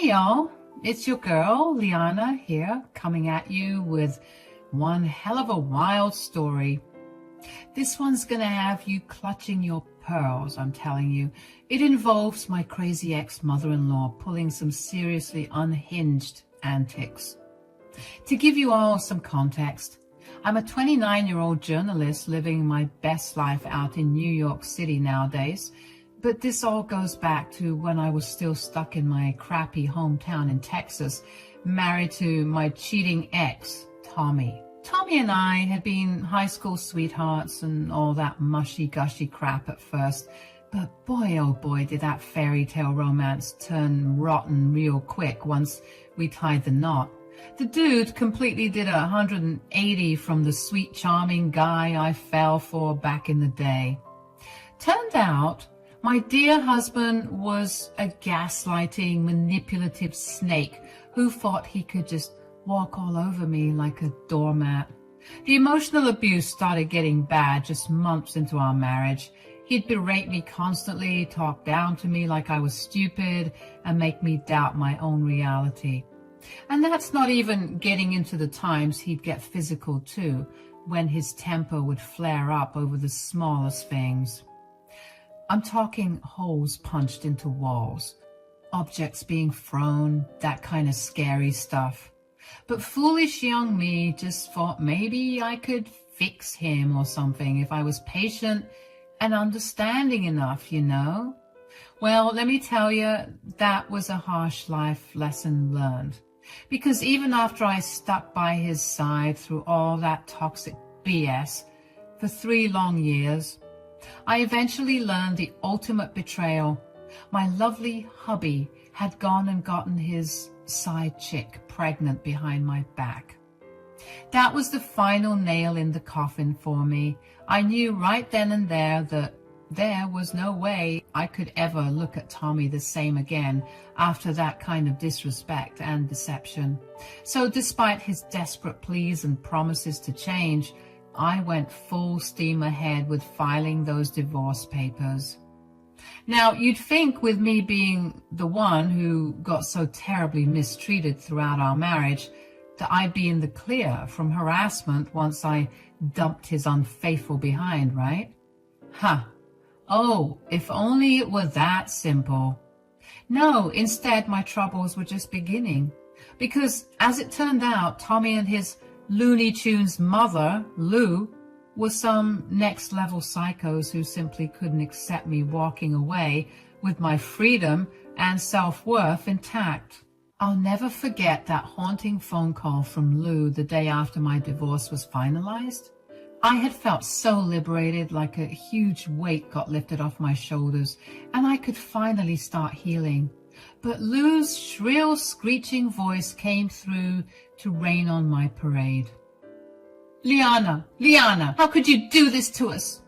Hey y'all, it's your girl Liana here, coming at you with one hell of a wild story. This one's gonna have you clutching your pearls, I'm telling you. It involves my crazy ex-mother-in-law pulling some seriously unhinged antics. To give you all some context, I'm a 29-year-old journalist living my best life out in New York City nowadays. But this all goes back to when I was still stuck in my crappy hometown in Texas, married to my cheating ex, Tommy. Tommy and I had been high school sweethearts and all that mushy-gushy crap at first, but boy oh boy did that fairy tale romance turn rotten real quick once we tied the knot. The dude completely did 180 from the sweet charming guy I fell for back in the day. Turned out, my dear husband was a gaslighting, manipulative snake who thought he could just walk all over me like a doormat. The emotional abuse started getting bad just months into our marriage. He'd berate me constantly, talk down to me like I was stupid, and make me doubt my own reality. And that's not even getting into the times he'd get physical too, when his temper would flare up over the smallest things. I'm talking holes punched into walls, objects being thrown, that kind of scary stuff. But foolish young me just thought maybe I could fix him or something if I was patient and understanding enough, you know? Well, let me tell you, that was a harsh life lesson learned. Because even after I stuck by his side through all that toxic BS for 3 long years, I eventually learned the ultimate betrayal. My lovely hubby had gone and gotten his side chick pregnant behind my back. That was the final nail in the coffin for me. I knew right then and there that there was no way I could ever look at Tommy the same again after that kind of disrespect and deception. So despite his desperate pleas and promises to change, I went full steam ahead with filing those divorce papers. Now, you'd think with me being the one who got so terribly mistreated throughout our marriage that I'd be in the clear from harassment once I dumped his unfaithful behind, right? Oh, if only it were that simple. No, instead my troubles were just beginning. Because as it turned out, Tommy and his Looney Tunes mother, Lou, were some next-level psychos who simply couldn't accept me walking away with my freedom and self-worth intact. I'll never forget that haunting phone call from Lou the day after my divorce was finalized. I had felt so liberated, like a huge weight got lifted off my shoulders, and I could finally start healing. But Lou's shrill, screeching voice came through to rain on my parade. Liana, how could you do this to us?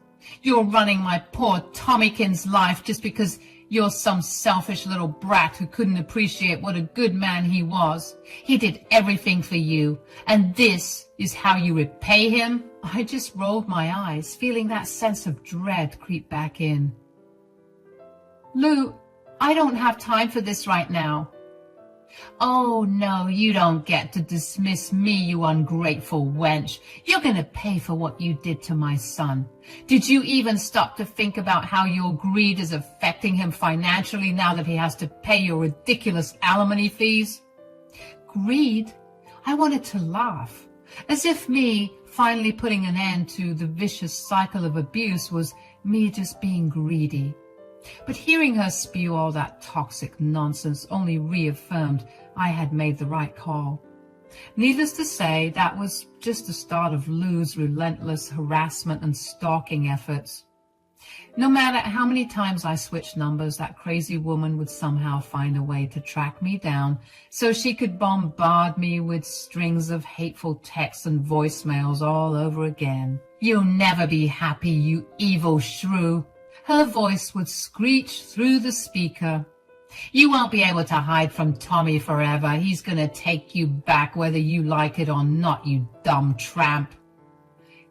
You're running my poor Tommykins' life just because you're some selfish little brat who couldn't appreciate what a good man he was. He did everything for you, and this is how you repay him? I just rolled my eyes, feeling that sense of dread creep back in. Lou, I don't have time for this right now. Oh, no, you don't get to dismiss me, you ungrateful wench. You're going to pay for what you did to my son. Did you even stop to think about how your greed is affecting him financially now that he has to pay your ridiculous alimony fees? Greed? I wanted to laugh, as if me finally putting an end to the vicious cycle of abuse was me just being greedy. But hearing her spew all that toxic nonsense only reaffirmed I had made the right call. Needless to say, that was just the start of Lou's relentless harassment and stalking efforts. No matter how many times I switched numbers, that crazy woman would somehow find a way to track me down so she could bombard me with strings of hateful texts and voicemails all over again. You'll never be happy, you evil shrew. Her voice would screech through the speaker. You won't be able to hide from Tommy forever. He's going to take you back whether you like it or not, you dumb tramp.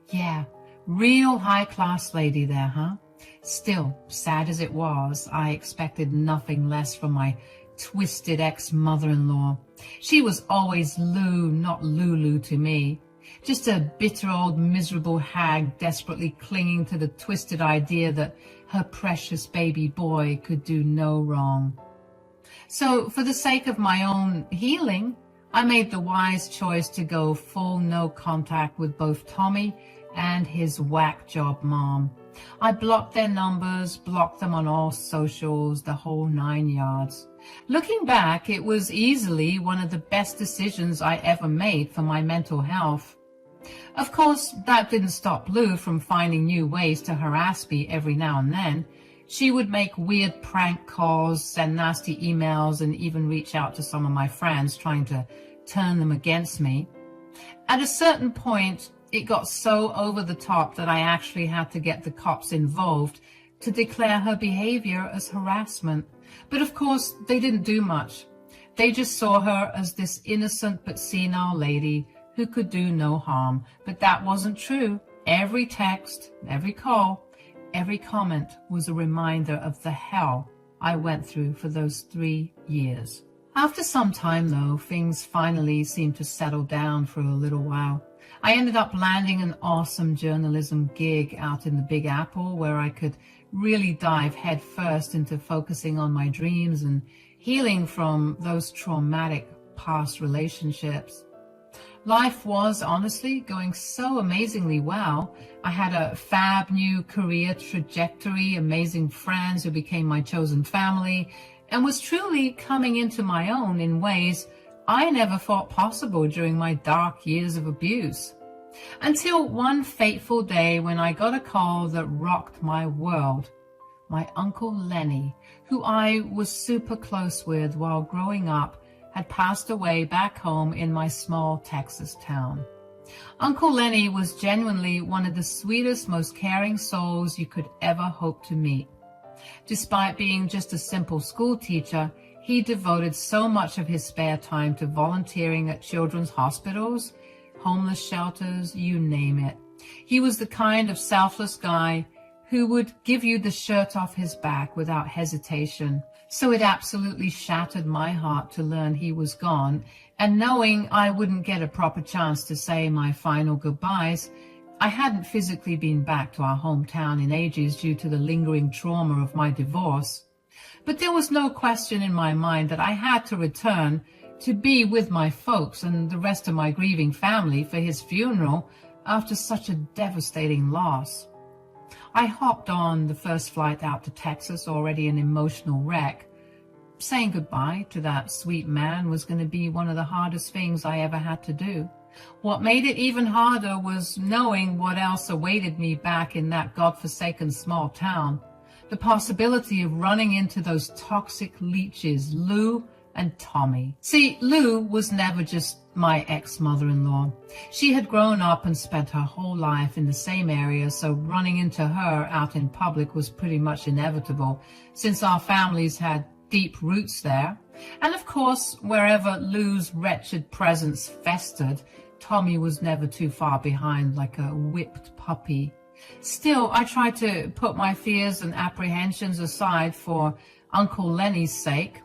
Yeah, real high-class lady there, huh? Still, sad as it was, I expected nothing less from my twisted ex-mother-in-law. She was always Lou, not Lulu to me. Just a bitter old miserable hag desperately clinging to the twisted idea that her precious baby boy could do no wrong. So for the sake of my own healing, I made the wise choice to go full no contact with both Tommy and his whack job mom. I blocked their numbers, blocked them on all socials, the whole 9 yards. Looking back, it was easily one of the best decisions I ever made for my mental health. Of course, that didn't stop Lou from finding new ways to harass me every now and then. She would make weird prank calls, send nasty emails, and even reach out to some of my friends trying to turn them against me. At a certain point, it got so over the top that I actually had to get the cops involved to declare her behavior as harassment. But of course, they didn't do much. They just saw her as this innocent but senile lady who could do no harm. But that wasn't true. Every text, every call, every comment was a reminder of the hell I went through for those 3 years. After some time, though, things finally seemed to settle down for a little while. I ended up landing an awesome journalism gig out in the Big Apple where I could really dive headfirst into focusing on my dreams and healing from those traumatic past relationships. Life was honestly going so amazingly well. I had a fab new career trajectory, amazing friends who became my chosen family, and was truly coming into my own in ways I never thought possible during my dark years of abuse. Until one fateful day when I got a call that rocked my world. My Uncle Lenny, who I was super close with while growing up, had passed away back home in my small Texas town. Uncle Lenny was genuinely one of the sweetest, most caring souls you could ever hope to meet. Despite being just a simple school teacher, he devoted so much of his spare time to volunteering at children's hospitals, homeless shelters, you name it. He was the kind of selfless guy who would give you the shirt off his back without hesitation. So it absolutely shattered my heart to learn he was gone, and knowing I wouldn't get a proper chance to say my final goodbyes. I hadn't physically been back to our hometown in ages due to the lingering trauma of my divorce. But there was no question in my mind that I had to return to be with my folks and the rest of my grieving family for his funeral after such a devastating loss. I hopped on the first flight out to Texas, already an emotional wreck. Saying goodbye to that sweet man was going to be one of the hardest things I ever had to do. What made it even harder was knowing what else awaited me back in that godforsaken small town. The possibility of running into those toxic leeches, Lou and Tommy. See, Lou was never just my ex-mother-in-law. She had grown up and spent her whole life in the same area, so running into her out in public was pretty much inevitable, since our families had deep roots there. And of course, wherever Lou's wretched presence festered, Tommy was never too far behind like a whipped puppy. Still, I tried to put my fears and apprehensions aside for Uncle Lenny's sake.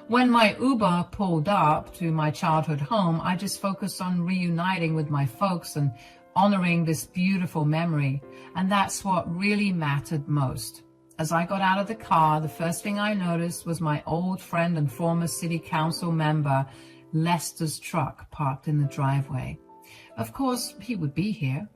When my Uber pulled up to my childhood home, I just focused on reuniting with my folks and honoring this beautiful memory. And that's what really mattered most. As I got out of the car, the first thing I noticed was my old friend and former city council member, Lester's truck parked in the driveway. Of course, he would be here.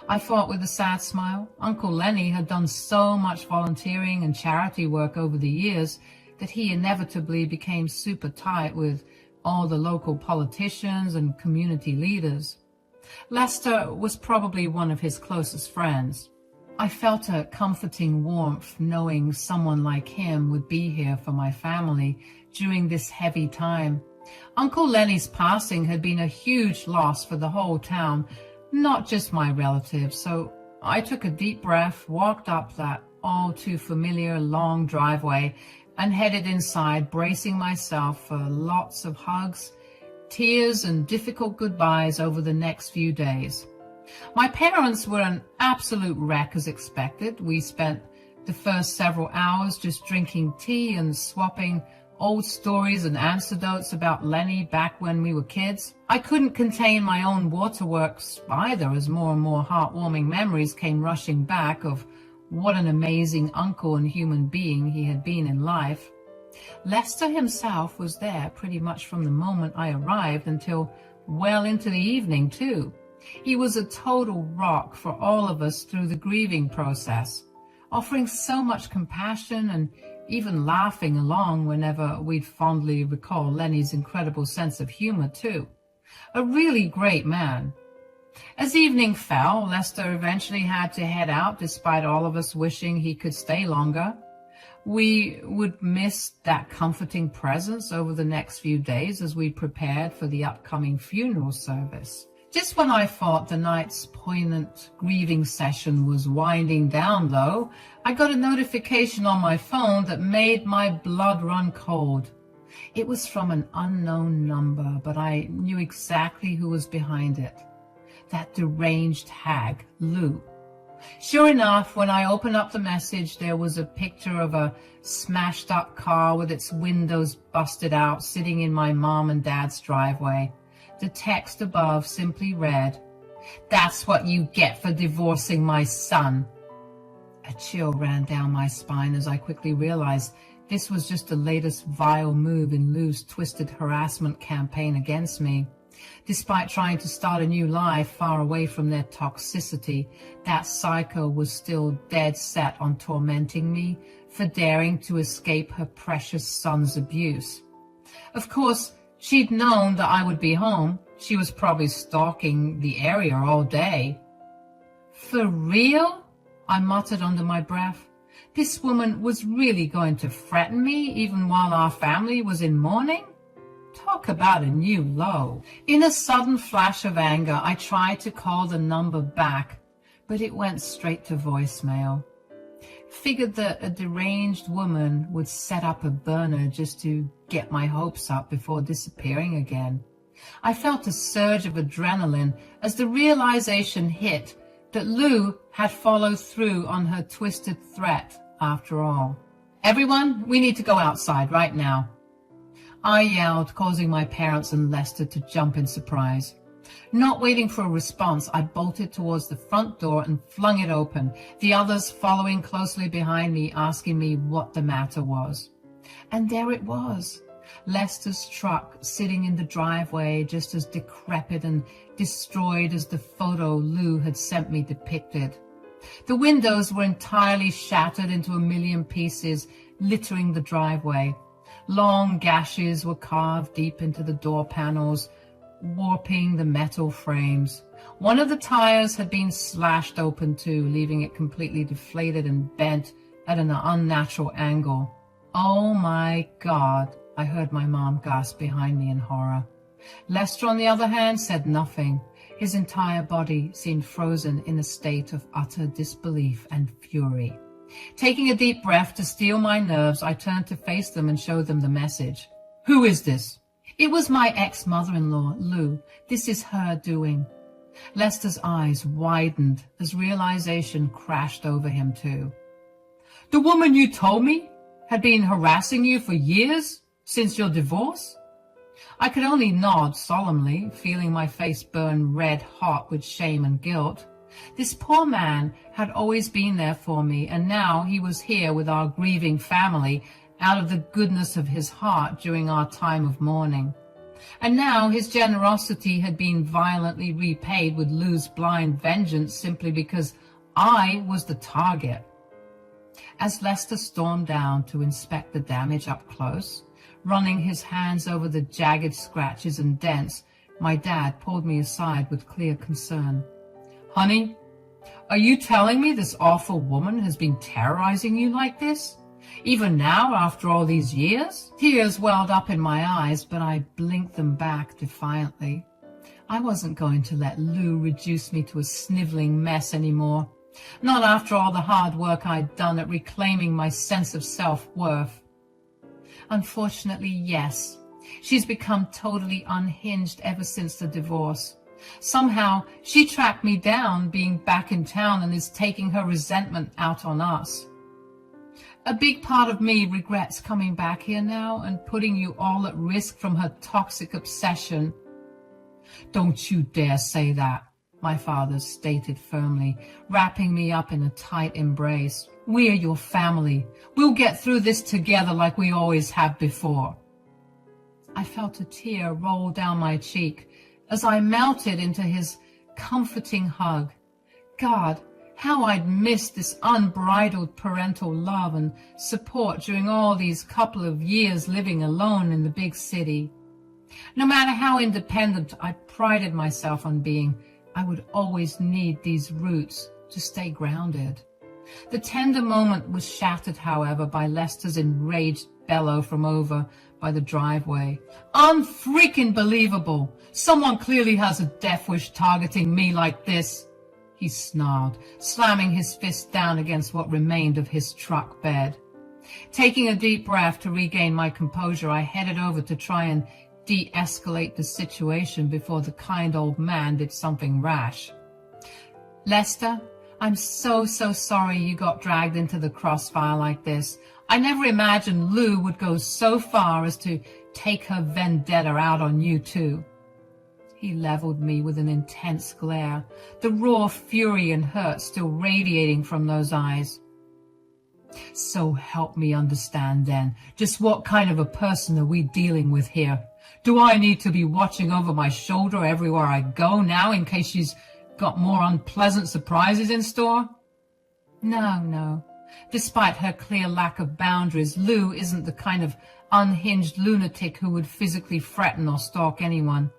I thought with a sad smile. Uncle Lenny had done so much volunteering and charity work over the years that he inevitably became super tight with all the local politicians and community leaders. Lester was probably one of his closest friends. I felt a comforting warmth knowing someone like him would be here for my family during this heavy time. Uncle Lenny's passing had been a huge loss for the whole town, not just my relatives, so I took a deep breath, walked up that all too familiar long driveway, and headed inside, bracing myself for lots of hugs, tears, and difficult goodbyes over the next few days. My parents were an absolute wreck as expected. We spent the first several hours just drinking tea and swapping old stories and anecdotes about Lenny back when we were kids. I couldn't contain my own waterworks either, as more and more heartwarming memories came rushing back of what an amazing uncle and human being he had been in life. Lester himself was there pretty much from the moment I arrived until well into the evening, too. He was a total rock for all of us through the grieving process, offering so much compassion and even laughing along whenever we'd fondly recall Lenny's incredible sense of humor, too. A really great man. As evening fell, Lester eventually had to head out despite all of us wishing he could stay longer. We would miss that comforting presence over the next few days as we prepared for the upcoming funeral service. Just when I thought the night's poignant grieving session was winding down, though, I got a notification on my phone that made my blood run cold. It was from an unknown number, but I knew exactly who was behind it. That deranged hag, Lou. Sure enough, when I opened up the message, there was a picture of a smashed-up car with its windows busted out sitting in my mom and dad's driveway. The text above simply read, "That's what you get for divorcing my son." A chill ran down my spine as I quickly realized this was just the latest vile move in Lou's twisted harassment campaign against me. Despite trying to start a new life far away from their toxicity, that psycho was still dead set on tormenting me for daring to escape her precious son's abuse. Of course, she'd known that I would be home. She was probably stalking the area all day. For real? I muttered under my breath. This woman was really going to threaten me even while our family was in mourning? Talk about a new low. In a sudden flash of anger, I tried to call the number back, but it went straight to voicemail. Figured that a deranged woman would set up a burner just to get my hopes up before disappearing again. I felt a surge of adrenaline as the realization hit that Lou had followed through on her twisted threat after all. "Everyone, we need to go outside right now," I yelled, causing my parents and Lester to jump in surprise. Not waiting for a response, I bolted towards the front door and flung it open, the others following closely behind me, asking me what the matter was. And there it was, Lester's truck sitting in the driveway, just as decrepit and destroyed as the photo Lou had sent me depicted. The windows were entirely shattered into a million pieces, littering the driveway. Long gashes were carved deep into the door panels, warping the metal frames. One of the tires had been slashed open too, leaving it completely deflated and bent at an unnatural angle. "Oh my God," I heard my mom gasp behind me in horror. Lester, on the other hand, said nothing. His entire body seemed frozen in a state of utter disbelief and fury. Taking a deep breath to steel my nerves, I turned to face them and show them the message. "Who is this?" It was my ex-mother-in-law, Lou. This is her doing. Lester's eyes widened as realization crashed over him too. "The woman you told me had been harassing you for years, since your divorce?" I could only nod solemnly, feeling my face burn red hot with shame and guilt. This poor man had always been there for me, and now he was here with our grieving family out of the goodness of his heart during our time of mourning. And now his generosity had been violently repaid with Lou's blind vengeance simply because I was the target. As Lester stormed down to inspect the damage up close, running his hands over the jagged scratches and dents, my dad pulled me aside with clear concern. "Honey, are you telling me this awful woman has been terrorizing you like this? Even now, after all these years?" Tears welled up in my eyes, but I blinked them back defiantly. I wasn't going to let Lou reduce me to a sniveling mess anymore. Not after all the hard work I'd done at reclaiming my sense of self-worth. Unfortunately, yes, she's become totally unhinged ever since the divorce. Somehow, she tracked me down being back in town and is taking her resentment out on us. A big part of me regrets coming back here now and putting you all at risk from her toxic obsession. Don't you dare say that, my father stated firmly, wrapping me up in a tight embrace. We're your family. We'll get through this together like we always have before. I felt a tear roll down my cheek as I melted into his comforting hug. God, how I'd missed this unbridled parental love and support during all these couple of years living alone in the big city. No matter how independent I prided myself on being, I would always need these roots to stay grounded. The tender moment was shattered, however, by Lester's enraged bellow from over by the driveway. Unfreaking believable! Someone clearly has a death wish targeting me like this, he snarled, slamming his fist down against what remained of his truck bed. Taking a deep breath to regain my composure, I headed over to try and de-escalate the situation before the kind old man did something rash. Lester, I'm so sorry you got dragged into the crossfire like this. I never imagined Lou would go so far as to take her vendetta out on you too. He leveled me with an intense glare, the raw fury and hurt still radiating from those eyes. So help me understand then, just what kind of a person are we dealing with here? Do I need to be watching over my shoulder everywhere I go now in case she's got more unpleasant surprises in store? No. Despite her clear lack of boundaries, Lou isn't the kind of unhinged lunatic who would physically threaten or stalk anyone.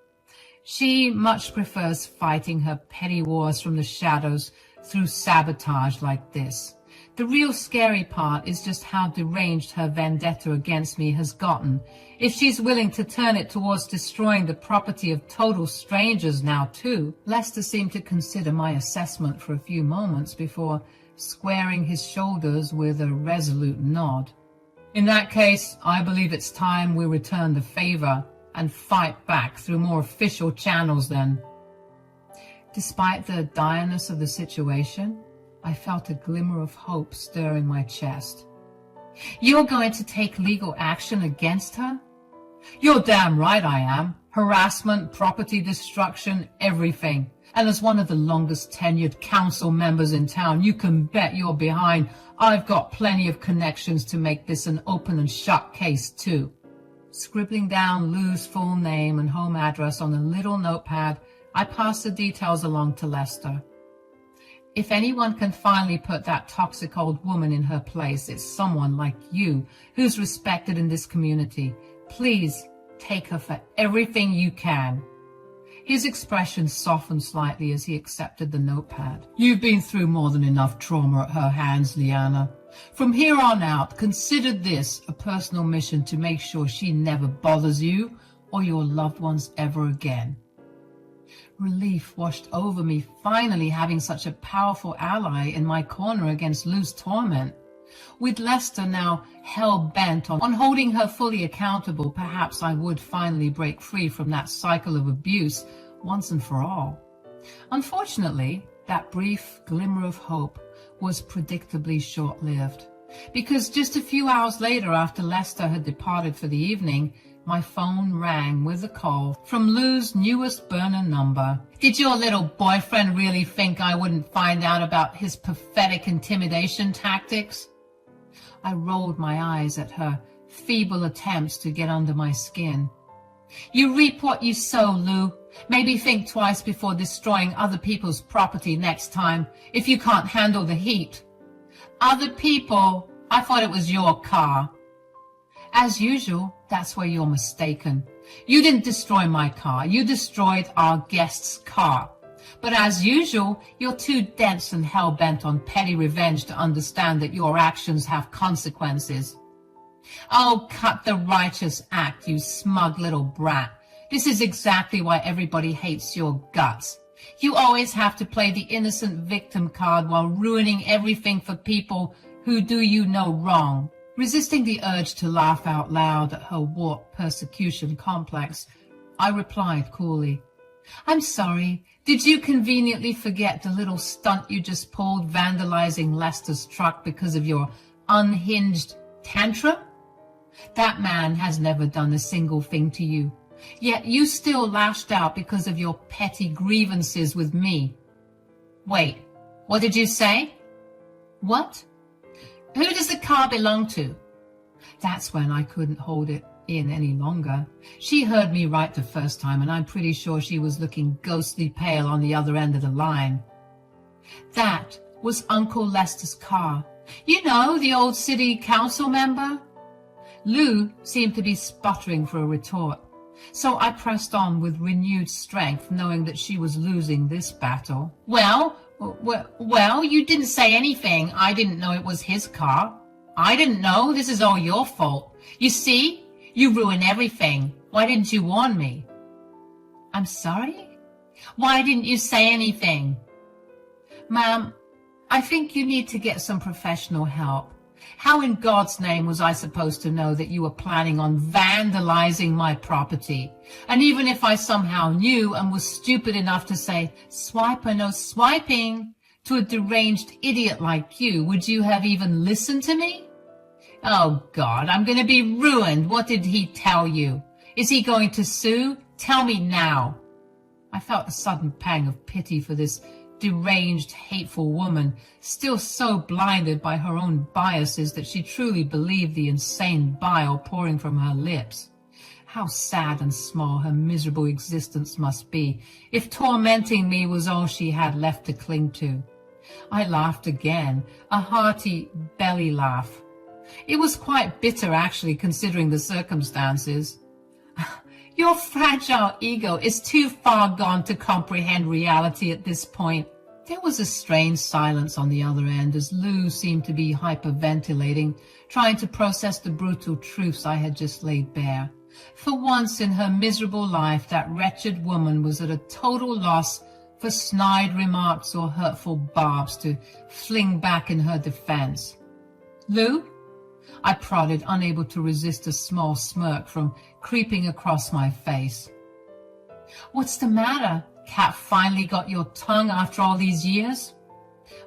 She much prefers fighting her petty wars from the shadows through sabotage like this. The real scary part is just how deranged her vendetta against me has gotten. If she's willing to turn it towards destroying the property of total strangers now too. Lester seemed to consider my assessment for a few moments before squaring his shoulders with a resolute nod. In that case, I believe it's time we return the favor and fight back through more official channels then. Despite the direness of the situation, I felt a glimmer of hope stir in my chest. You're going to take legal action against her? You're damn right I am. Harassment, property destruction, everything. And as one of the longest tenured council members in town, you can bet you're behind. I've got plenty of connections to make this an open and shut case too. Scribbling down Lou's full name and home address on a little notepad, I passed the details along to Lester. If anyone can finally put that toxic old woman in her place, it's someone like you who's respected in this community. Please take her for everything you can. His expression softened slightly as he accepted the notepad. You've been through more than enough trauma at her hands, Liana. From here on out, consider this a personal mission to make sure she never bothers you or your loved ones ever again. Relief washed over me, finally having such a powerful ally in my corner against Lou's torment. With Lester now hell-bent on holding her fully accountable, perhaps I would finally break free from that cycle of abuse once and for all. Unfortunately, that brief glimmer of hope was predictably short-lived, because just a few hours later, after Lester had departed for the evening, my phone rang with a call from Lou's newest burner number. Did your little boyfriend really think I wouldn't find out about his pathetic intimidation tactics? I rolled my eyes at her feeble attempts to get under my skin. You reap what you sow, Lou. Maybe think twice before destroying other people's property next time, if you can't handle the heat. Other people? I thought it was your car. As usual, that's where you're mistaken. You didn't destroy my car. You destroyed our guest's car. But as usual, you're too dense and hell-bent on petty revenge to understand that your actions have consequences. Oh, cut the righteous act, you smug little brat. This is exactly why everybody hates your guts. You always have to play the innocent victim card while ruining everything for people who do you no wrong. Resisting the urge to laugh out loud at her warped persecution complex, I replied coolly, I'm sorry. Did you conveniently forget the little stunt you just pulled vandalizing Lester's truck because of your unhinged tantrum? That man has never done a single thing to you, yet you still lashed out because of your petty grievances with me. Wait, what did you say? What? Who does the car belong to? That's when I couldn't hold it in any longer. She heard me right the first time, and I'm pretty sure she was looking ghostly pale on the other end of the line. That was Uncle Lester's car. You know, the old city council member? Lou seemed to be sputtering for a retort, so I pressed on with renewed strength, knowing that she was losing this battle. Well, you didn't say anything. I didn't know it was his car. I didn't know. This is all your fault. You see? You ruin everything. Why didn't you warn me? I'm sorry? Why didn't you say anything? Ma'am, I think you need to get some professional help. How in God's name was I supposed to know that you were planning on vandalizing my property? And even if I somehow knew and was stupid enough to say, "Swipe or no swiping," to a deranged idiot like you, would you have even listened to me? Oh, God, I'm going to be ruined. What did he tell you? Is he going to sue? Tell me now. I felt a sudden pang of pity for this deranged, hateful woman, still so blinded by her own biases that she truly believed the insane bile pouring from her lips. How sad and small her miserable existence must be, if tormenting me was all she had left to cling to. I laughed again, a hearty belly laugh. It was quite bitter, actually, considering the circumstances. Your fragile ego is too far gone to comprehend reality at this point. There was a strange silence on the other end as Lou seemed to be hyperventilating, trying to process the brutal truths I had just laid bare. For once in her miserable life, that wretched woman was at a total loss for snide remarks or hurtful barbs to fling back in her defense. Lou? I prodded, unable to resist a small smirk from creeping across my face. What's the matter? Cat, finally got your tongue after all these years?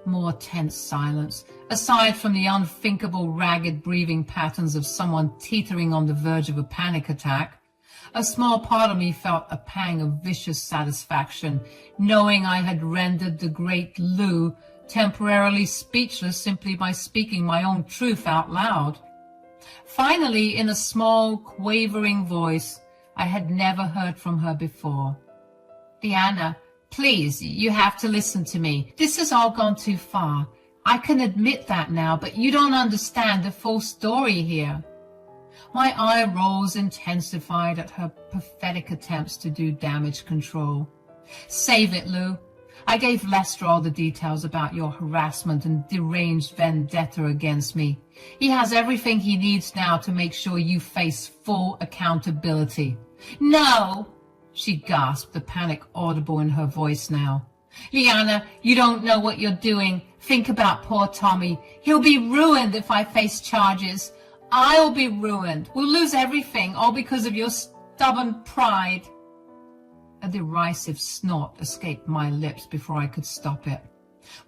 More tense silence, aside from the unthinkable ragged breathing patterns of someone teetering on the verge of a panic attack. A small part of me felt a pang of vicious satisfaction, knowing I had rendered the great Lou temporarily speechless simply by speaking my own truth out loud. Finally, in a small, quavering voice I had never heard from her before. Diana, please, you have to listen to me. This has all gone too far. I can admit that now, but you don't understand the full story here. My eye rolls intensified at her pathetic attempts to do damage control. Save it, Lou. I gave Lester all the details about your harassment and deranged vendetta against me. He has everything he needs now to make sure you face full accountability. No! She gasped, the panic audible in her voice now. Liana, you don't know what you're doing. Think about poor Tommy. He'll be ruined if I face charges. I'll be ruined. We'll lose everything, all because of your stubborn pride. A derisive snort escaped my lips before I could stop it.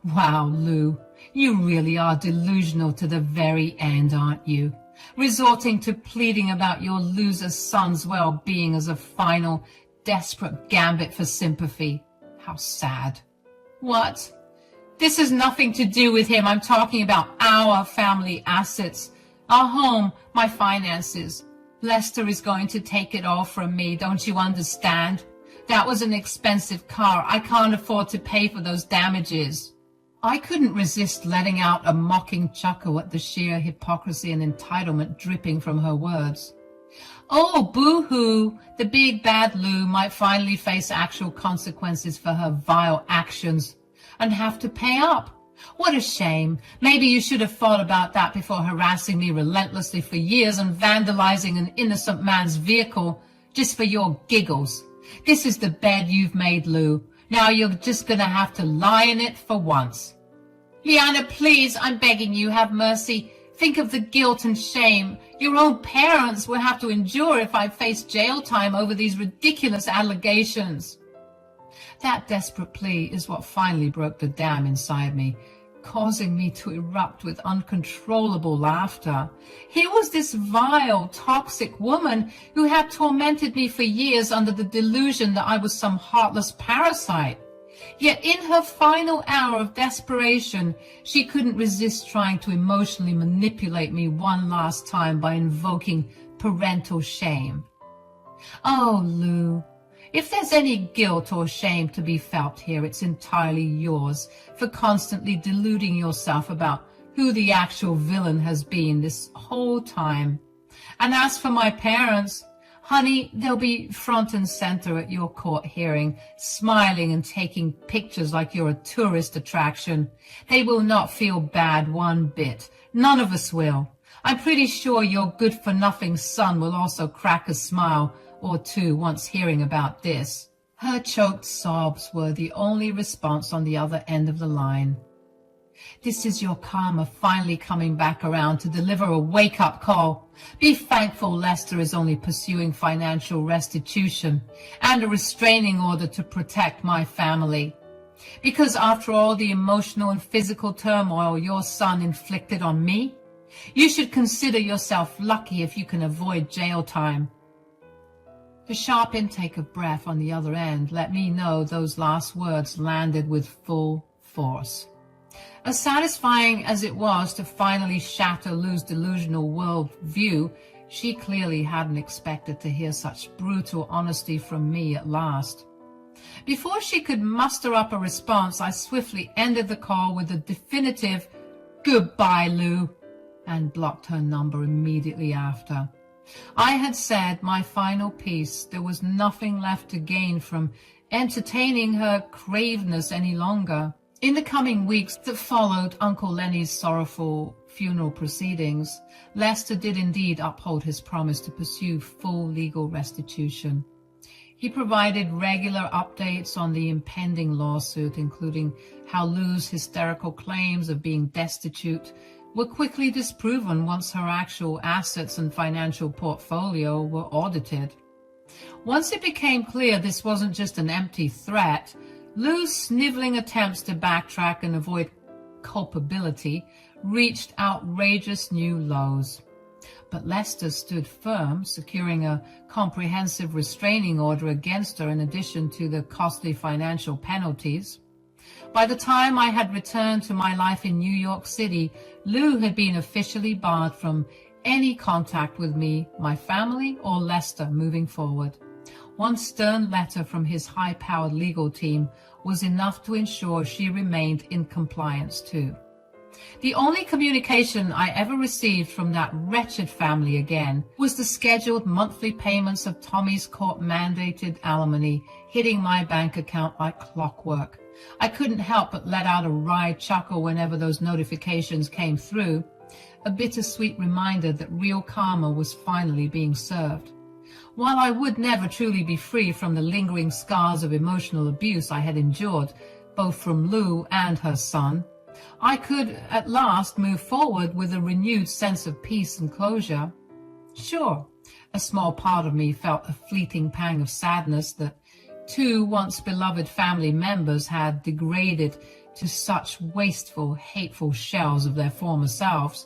Wow, Lou, you really are delusional to the very end, aren't you? Resorting to pleading about your loser son's well-being as a final, desperate gambit for sympathy. How sad. What? This has nothing to do with him. I'm talking about our family assets, our home, my finances. Lester is going to take it all from me, don't you understand? That was an expensive car. I can't afford to pay for those damages. I couldn't resist letting out a mocking chuckle at the sheer hypocrisy and entitlement dripping from her words. Oh, boo-hoo! The big bad Lou might finally face actual consequences for her vile actions and have to pay up. What a shame. Maybe you should have thought about that before harassing me relentlessly for years and vandalizing an innocent man's vehicle just for your giggles. This is the bed you've made, Lou. Now you're just going to have to lie in it for once. Liana, please, I'm begging you, have mercy. Think of the guilt and shame your own parents will have to endure if I face jail time over these ridiculous allegations. That desperate plea is what finally broke the dam inside me, causing me to erupt with uncontrollable laughter. Here was this vile, toxic woman who had tormented me for years under the delusion that I was some heartless parasite. Yet in her final hour of desperation, she couldn't resist trying to emotionally manipulate me one last time by invoking parental shame. Oh, Lou, if there's any guilt or shame to be felt here, it's entirely yours for constantly deluding yourself about who the actual villain has been this whole time. And as for my parents, honey, they'll be front and center at your court hearing, smiling and taking pictures like you're a tourist attraction. They will not feel bad one bit. None of us will. I'm pretty sure your good-for-nothing son will also crack a smile or two once hearing about this. Her choked sobs were the only response on the other end of the line. This is your karma finally coming back around to deliver a wake-up call. Be thankful Lester is only pursuing financial restitution and a restraining order to protect my family. Because after all the emotional and physical turmoil your son inflicted on me, you should consider yourself lucky if you can avoid jail time. The sharp intake of breath on the other end let me know those last words landed with full force. As satisfying as it was to finally shatter Lou's delusional world view, she clearly hadn't expected to hear such brutal honesty from me at last. Before she could muster up a response, I swiftly ended the call with a definitive "Goodbye, Lou," and blocked her number immediately after. I had said my final piece. There was nothing left to gain from entertaining her craveness any longer. In the coming weeks that followed Uncle Lenny's sorrowful funeral proceedings, Lester did indeed uphold his promise to pursue full legal restitution. He provided regular updates on the impending lawsuit, including how Lou's hysterical claims of being destitute were quickly disproven once her actual assets and financial portfolio were audited. Once it became clear this wasn't just an empty threat, Lou's sniveling attempts to backtrack and avoid culpability reached outrageous new lows. But Lester stood firm, securing a comprehensive restraining order against her in addition to the costly financial penalties. By the time I had returned to my life in New York City, Lou had been officially barred from any contact with me, my family, or Lester moving forward. One stern letter from his high-powered legal team was enough to ensure she remained in compliance too. The only communication I ever received from that wretched family again was the scheduled monthly payments of Tommy's court-mandated alimony hitting my bank account like clockwork. I couldn't help but let out a wry chuckle whenever those notifications came through, a bittersweet reminder that real karma was finally being served. While I would never truly be free from the lingering scars of emotional abuse I had endured, both from Lou and her son, I could at last move forward with a renewed sense of peace and closure. Sure, a small part of me felt a fleeting pang of sadness that two once beloved family members had degraded to such wasteful, hateful shells of their former selves,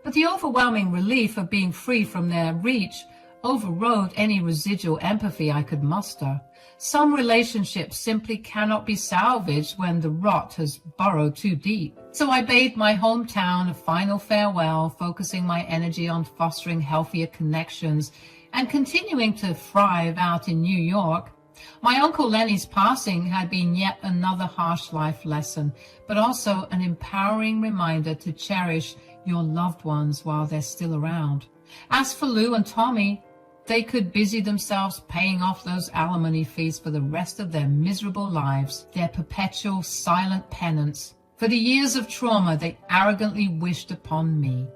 but the overwhelming relief of being free from their reach overrode any residual empathy I could muster. Some relationships simply cannot be salvaged when the rot has burrowed too deep. So I bade my hometown a final farewell, focusing my energy on fostering healthier connections and continuing to thrive out in New York. My Uncle Lenny's passing had been yet another harsh life lesson, but also an empowering reminder to cherish your loved ones while they're still around. As for Lou and Tommy, they could busy themselves paying off those alimony fees for the rest of their miserable lives, their perpetual silent penance for the years of trauma they arrogantly wished upon me.